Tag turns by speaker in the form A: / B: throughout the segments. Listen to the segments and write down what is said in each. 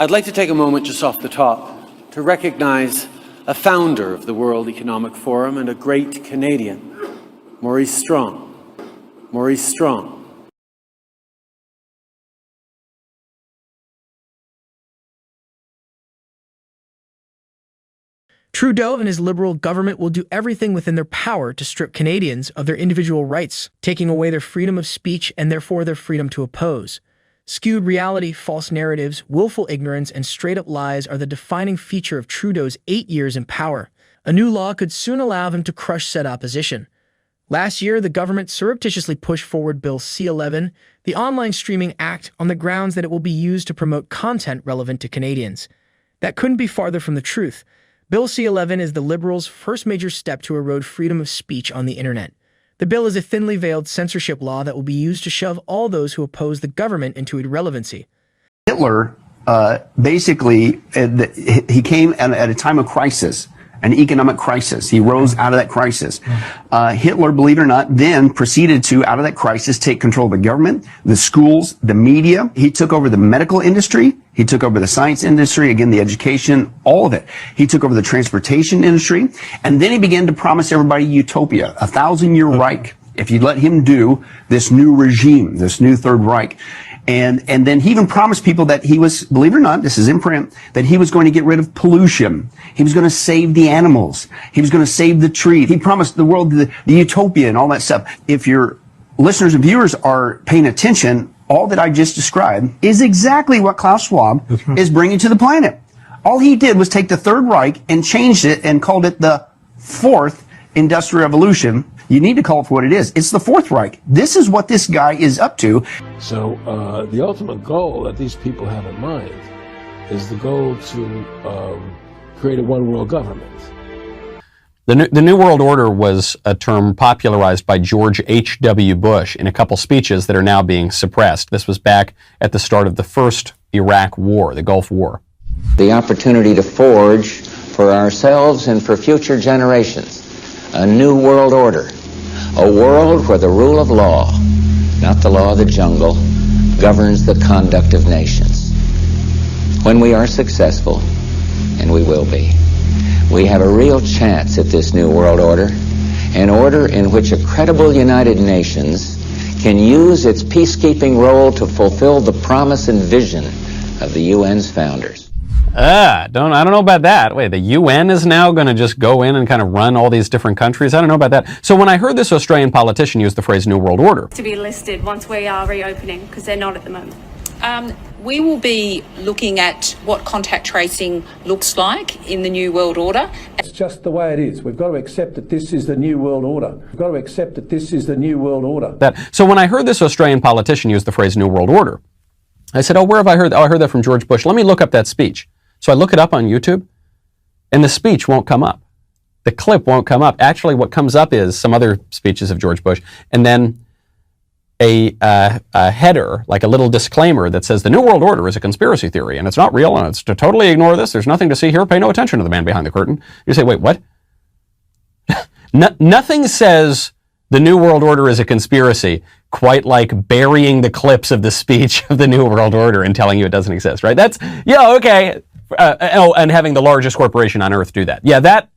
A: I'd like to take a moment just off the top to recognize a founder of the World Economic Forum and a great Canadian, Maurice Strong. Maurice Strong.
B: Trudeau and his Liberal government will do everything within their power to strip Canadians of their individual rights, taking away their freedom of speech and therefore their freedom to oppose. Skewed reality, false narratives, willful ignorance, and straight-up lies are the defining feature of Trudeau's 8 years in power. A new law could soon allow him to crush said opposition. Last year, the government surreptitiously pushed forward Bill C-11, the Online Streaming Act, on the grounds that it will be used to promote content relevant to Canadians. That couldn't be farther from the truth. Bill C-11 is the Liberals' first major step to erode freedom of speech on the internet. The bill is a thinly veiled censorship law that will be used to shove all those who oppose the government into irrelevancy.
C: Hitler, basically, he came at a time of crisis, an economic crisis. He rose out of that crisis. Hitler, believe it or not, then proceeded to, out of that crisis, take control of the government, the schools, the media. He took over the medical industry. He took over the science industry, again, the education, all of it. He took over the transportation industry. And then he began to promise everybody utopia, a 1,000-year Reich, if you'd let him do this new regime, this new Third Reich. And then he even promised people that he was, believe it or not, this is in print, that he was going to get rid of pollution. He was going to save the animals. He was going to save the trees. He promised the world the utopia and all that stuff. If your listeners and viewers are paying attention, all that I just described is exactly what Klaus Schwab is bringing to the planet. All he did was take the Third Reich and changed it and called it the Fourth Industrial Revolution. You need to call it for what it is. It's the Fourth Reich. This is what this guy is up to.
D: So the ultimate goal that these people have in mind is the goal to create a one-world government.
E: The New World Order was a term popularized by George H.W. Bush in a couple speeches that are now being suppressed. This was back at the start of the first Iraq War, the Gulf War.
F: The opportunity to forge for ourselves and for future generations a new world order, a world where the rule of law, not the law of the jungle, governs the conduct of nations. When we are successful, and we will be, we have a real chance at this new world order, an order in which a credible United Nations can use its peacekeeping role to fulfill the promise and vision of the UN's founders.
E: I don't know about that. Wait, the UN is now going to just go in and kind of run all these different countries? I don't know about that. So when I heard this Australian politician use the phrase New World Order.
G: To be listed once we are reopening, because they're not at the moment.
H: We will be looking at what contact tracing looks like in the New World Order.
I: It's just the way it is. We've got to accept that this is the New World Order. We've got to accept that this is the New World Order.
E: So when I heard this Australian politician use the phrase New World Order, I said, oh, where have I heard that? Oh, I heard that from George Bush. Let me look up that speech. So I look it up on YouTube, and the speech won't come up. The clip won't come up. Actually, what comes up is some other speeches of George Bush, and then a header, like a little disclaimer that says the New World Order is a conspiracy theory, and it's not real, and it's to totally ignore this. There's nothing to see here. Pay no attention to the man behind the curtain. You say, wait, what? Nothing says the New World Order is a conspiracy quite like burying the clips of the speech of the New World Order and telling you it doesn't exist, right? That's, yeah, okay. And having the largest corporation on earth do that. Yeah, that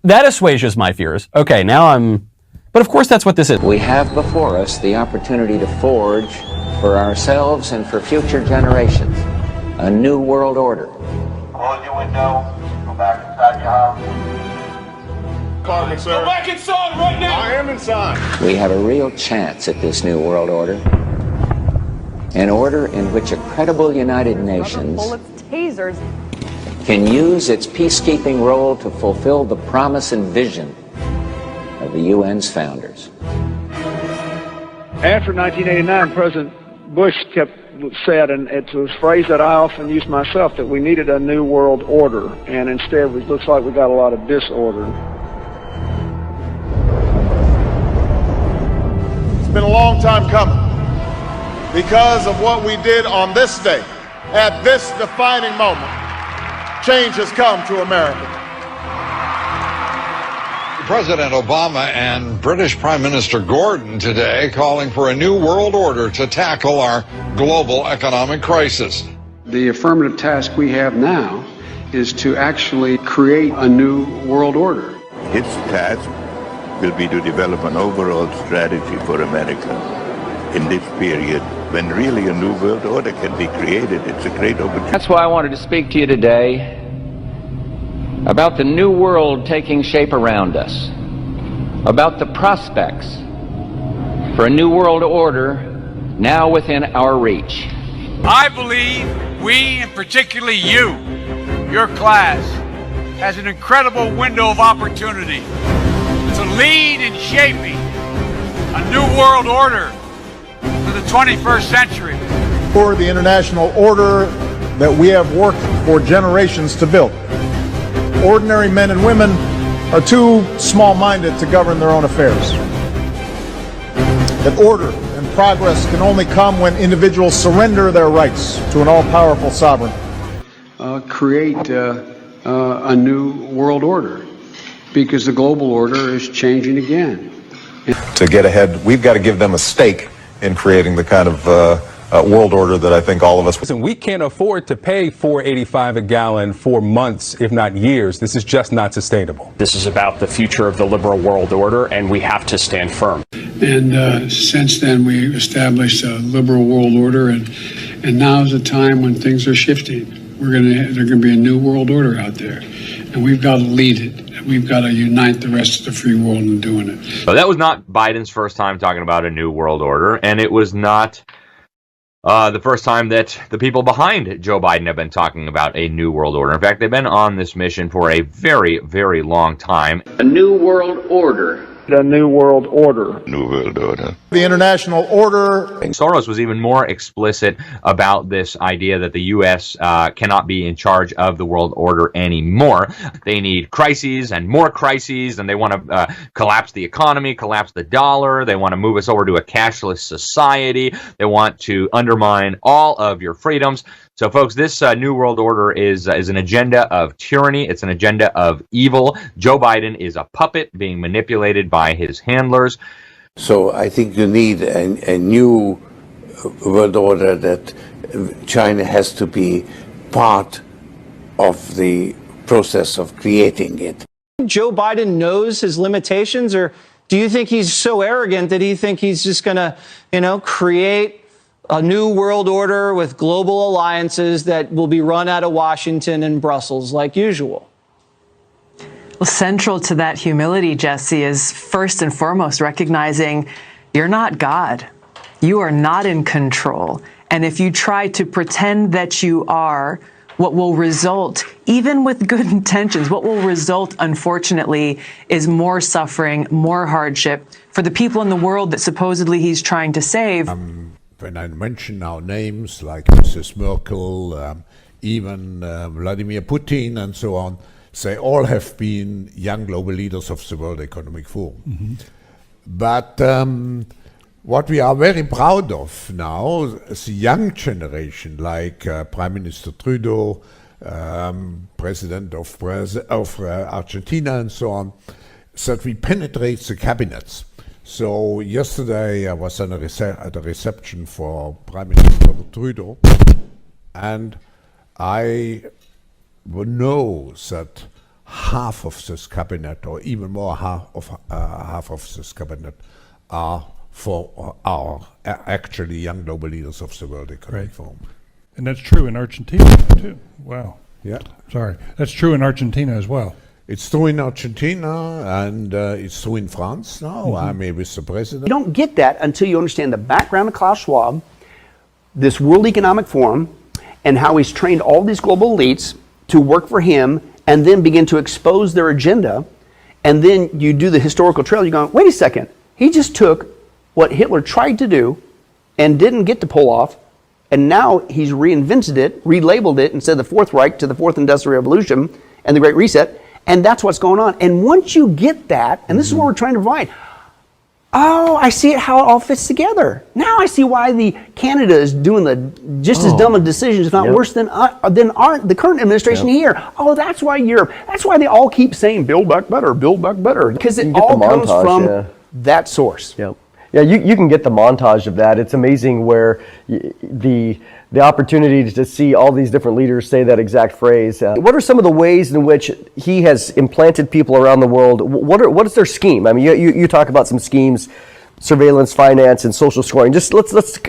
E: assuages my fears. Okay, now I'm... But of course that's what this is.
F: We have before us the opportunity to forge for ourselves and for future generations a new world order.
J: Close your window, go back inside your house.
K: Carmen, sir.
J: Go back inside right now!
K: I am inside.
F: We have a real chance at this new world order. An order in which a credible United Nations
G: Tasers.
F: can use its peacekeeping role to fulfill the promise and vision of the UN's founders.
L: After 1989, President Bush said, and it's a phrase that I often use myself, that we needed a new world order, and instead it looks like we got a lot of disorder.
K: It's been a long time coming because of what we did on this day. At this defining moment, change has come to America.
M: President Obama and British Prime Minister Gordon today calling for a new world order to tackle our global economic crisis.
N: The affirmative task we have now is to actually create a new world order.
O: Its task will be to develop an overall strategy for America in this period when really a new world order can be created. It's a great opportunity.
F: That's why I wanted to speak to you today about the new world taking shape around us, about the prospects for a new world order now within our reach.
P: I believe we, and particularly you, your class, has an incredible window of opportunity to lead in shaping a new world order for the 21st century.
K: For the international order that we have worked for generations to build. Ordinary men and women are too small-minded to govern their own affairs. That order and progress can only come when individuals surrender their rights to an all-powerful sovereign.
N: Create a new world order, because the global order is changing again.
Q: To get ahead, we've got to give them a stake in creating the kind of world order that I think all of us.
R: Listen, we can't afford to pay $4.85 a gallon for months, if not years. This is just not sustainable.
S: This is about the future of the liberal world order, and we have to stand firm.
N: And since then, we established a liberal world order, and now is a time when things are shifting. There's going to be a new world order out there, and we've got to lead it. We've got to unite the rest of the free world in doing it.
T: So that was not Biden's first time talking about a new world order, and it was not the first time that the people behind Joe Biden have been talking about a new world order. In fact, they've been on this mission for a very, very long time.
F: A new world order.
L: A new world order.
O: New world order.
K: The international order.
T: Soros was even more explicit about this idea that the U.S. Cannot be in charge of the world order anymore. They need crises and more crises, and they want to collapse the economy, collapse the dollar. They want to move us over to a cashless society. They want to undermine all of your freedoms. So, folks, this new world order is an agenda of tyranny. It's an agenda of evil. Joe Biden is a puppet being manipulated by his handlers.
O: So I think you need a new world order that China has to be part of the process of creating it.
U: Joe Biden knows his limitations, or do you think he's so arrogant that he thinks he's just going to, create a new world order with global alliances that will be run out of Washington and Brussels like usual?
V: Well, central to that humility, Jesse, is first and foremost recognizing you're not God. You are not in control. And if you try to pretend that you are, what will result, even with good intentions, what will result, unfortunately, is more suffering, more hardship for the people in the world that supposedly he's trying to save.
W: When I mention now names like Mrs. Merkel, even Vladimir Putin and so on, they all have been young global leaders of the World Economic Forum. Mm-hmm. But what we are very proud of now is the young generation, like Prime Minister Trudeau, President of Argentina and so on, that we penetrate the cabinets. So yesterday I was at a reception for Prime Minister Trudeau, and I know that half of this cabinet, or even more half of this cabinet, are actually young global leaders of the World Economic Forum.
X: And that's true in Argentina too. Wow.
W: Yeah.
X: Sorry. That's true in Argentina as well.
W: It's true in Argentina, and it's true in France now. Mm-hmm. I'm with the president.
C: You don't get that until you understand the background of Klaus Schwab, this World Economic Forum, and how he's trained all these global elites to work for him and then begin to expose their agenda. And then you do the historical trail. You're going, wait a second. He just took what Hitler tried to do and didn't get to pull off, and now he's reinvented it, relabeled it, instead of the Fourth Reich to the Fourth Industrial Revolution and the Great Reset. And that's what's going on. And once you get that, and this is what we're trying to provide, oh, I see how it all fits together. Now I see why Canada is doing just as dumb of decisions, if not worse than the current administration here. Oh, that's why Europe. That's why they all keep saying, build back better, build back better. Because it all comes from that source.
Y: Yep.
A: Yeah, you can get the montage of that. It's amazing where the opportunity to see all these different leaders say that exact phrase. What are some of the ways in which he has implanted people around the world? What is their scheme? I mean, you talk about some schemes, surveillance, finance, and social scoring. Just let's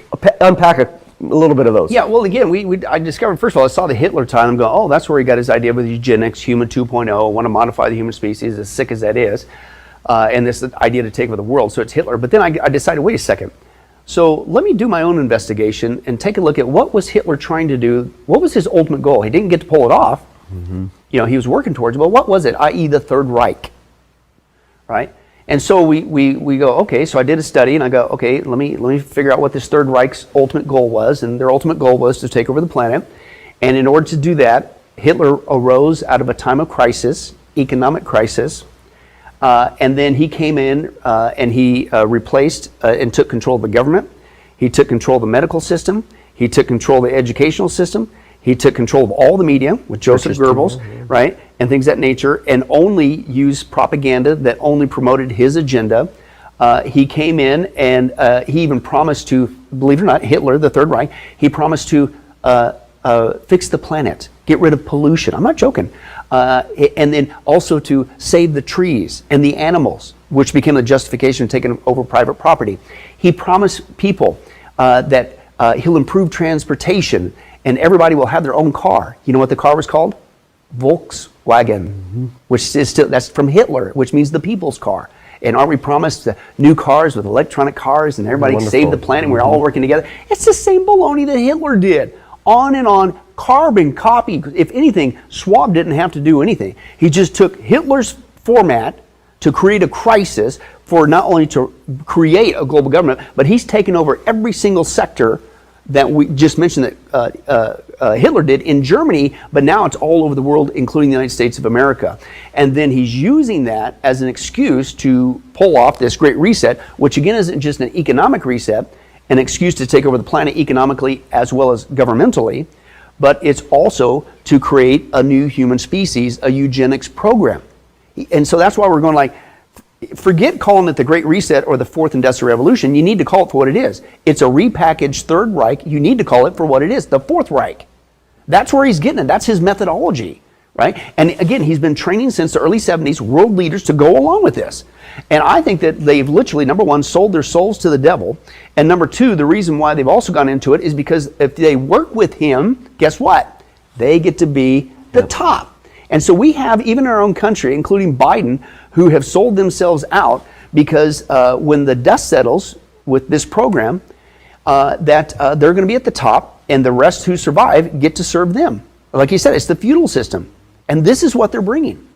A: unpack a little bit of those.
C: Yeah, well, again, I discovered, first of all, I saw the Hitler time and go, oh, that's where he got his idea with eugenics, human 2.0, want to modify the human species, as sick as that is, and this idea to take over the world. So it's Hitler. But then I decided, wait a second. So let me do my own investigation and take a look at what was Hitler trying to do. What was his ultimate goal? He didn't get to pull it off. Mm-hmm. You know, he was working towards it, but what was it? I.e. the Third Reich, right? And so we go, okay, so I did a study and I go, okay, let me figure out what this Third Reich's ultimate goal was. And their ultimate goal was to take over the planet. And in order to do that, Hitler arose out of a time of crisis, economic crisis. And then he came in and he replaced and took control of the government. He took control of the medical system. He took control of the educational system. He took control of all the media with Joseph Goebbels, right, and things of that nature, and only used propaganda that only promoted his agenda. He came in and he even promised to, believe it or not, Hitler, the Third Reich, he promised to fix the planet, get rid of pollution. I'm not joking. And then also to save the trees and the animals, which became the justification of taking over private property. He promised people that he'll improve transportation and everybody will have their own car. You know what the car was called? Volkswagen, which is still, that's from Hitler, which means the people's car. And aren't we promised new cars with electronic cars and everybody save the planet and we're all working together? It's the same baloney that Hitler did. On and on, carbon copy. If anything, Schwab didn't have to do anything. He just took Hitler's format to create a crisis for not only to create a global government, but he's taken over every single sector that we just mentioned that Hitler did in Germany, but now it's all over the world, including the United States of America. And then he's using that as an excuse to pull off this great reset, which again isn't just an economic reset, an excuse to take over the planet economically as well as governmentally, but it's also to create a new human species, a eugenics program. And so that's why we're going like, forget calling it the Great Reset or the Fourth Industrial Revolution. You need to call it for what it is. It's a repackaged Third Reich. You need to call it for what it is, the Fourth Reich. That's where he's getting it. That's his methodology, right? And again, he's been training since the early 70s world leaders to go along with this. And I think that they've literally, number one, sold their souls to the devil. And number two, the reason why they've also gone into it is because if they work with him, guess what? They get to be the top. And so we have, even in our own country, including Biden, who have sold themselves out because when the dust settles with this program, that they're going to be at the top and the rest who survive get to serve them. Like you said, it's the feudal system. And this is what they're bringing.